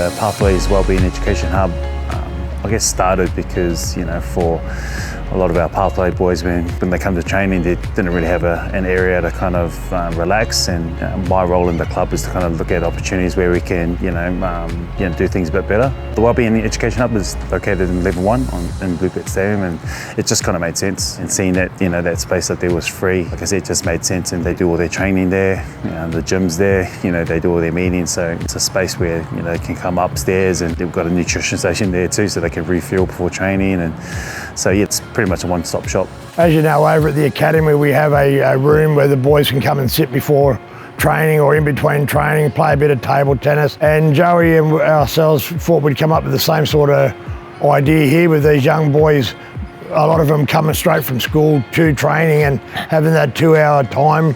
The Panthers Wellbeing Education Hub, I guess, started because, for a lot of our pathway boys, when they come to training, they didn't really have an area to kind of relax. And my role in the club is to kind of look at opportunities where we can, do things a bit better. The Wellbeing Education Hub is located in level 1 in Bluebird Stadium, and it just kind of made sense. And seeing that, that space up there was free, like I said, it just made sense. And they do all their training there, the gym's there, they do all their meetings. So it's a space where, they can come upstairs, and they've got a nutrition station there too, so they can refuel before training. And so yeah, it's pretty much a one-stop shop. As you know, over at the academy we have a room where the boys can come and sit before training or in between training, play a bit of table tennis. And Joey and ourselves thought we'd come up with the same sort of idea here with these young boys. A lot of them coming straight from school to training and having that 2-hour time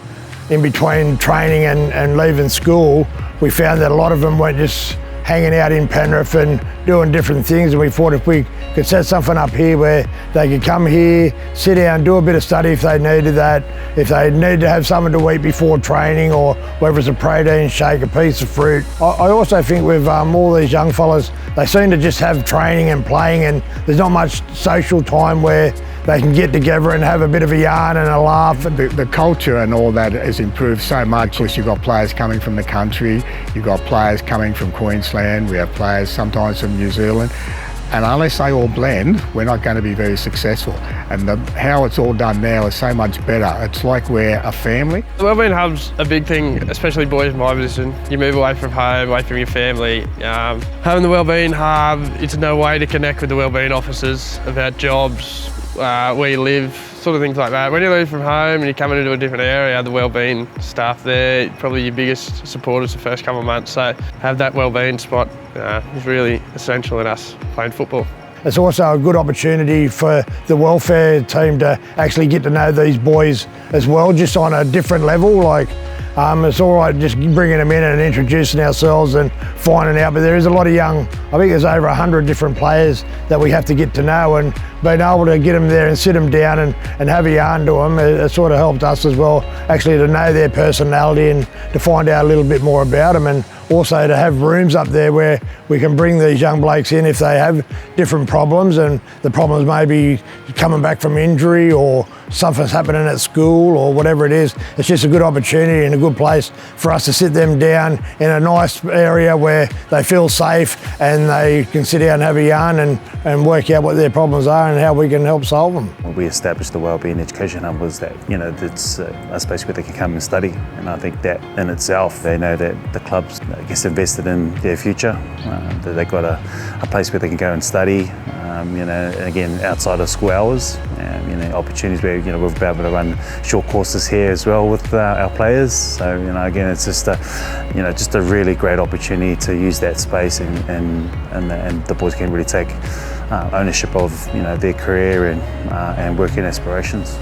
in between training and leaving school. We found that a lot of them weren't just hanging out in Penrith and doing different things, and we thought if we could set something up here where they could come here, sit down, do a bit of study if they needed that, if they need to have something to eat before training, or whether it's a protein shake, a piece of fruit. I also think with all these young fellas, they seem to just have training and playing, and there's not much social time where they can get together and have a bit of a yarn and a laugh. The culture and all that has improved so much. You've got players coming from the country, you've got players coming from Queensland, we have players sometimes from New Zealand, and unless they all blend, we're not going to be very successful. And how it's all done now is so much better. It's like we're a family. The Wellbeing Hub's a big thing, especially boys in my position. You move away from home, away from your family. Having the Wellbeing Hub, it's no way to connect with the Wellbeing officers about jobs, where you live, sort of things like that. When you leave from home and you're coming into a different area, the wellbeing staff there, probably your biggest supporters the first couple of months. So have that wellbeing spot is really essential in us playing football. It's also a good opportunity for the welfare team to actually get to know these boys as well, just on a different level. It's all right just bringing them in and introducing ourselves and finding out, but there is a lot of young, I think there's over 100 different players that we have to get to know, and being able to get them there and sit them down and have a yarn to them, it sort of helped us as well, actually to know their personality and to find out a little bit more about them, and also to have rooms up there where we can bring these young blokes in if they have different problems, and the problems may be coming back from injury or something's happening at school or whatever it is. It's just a good opportunity and a good place for us to sit them down in a nice area where they feel safe and they can sit down and have a yarn and work out what their problems are and how we can help solve them. When we established the Wellbeing Education Hub was that, it's a space where they can come and study, and I think that in itself, they know that the club's, invested in their future, that they've got a place where they can go and study, again, outside of school hours, opportunities where, we'll be able to run short courses here as well with our players. So, again, it's just a really great opportunity to use that space and the boys can really take ownership of, their career and working aspirations.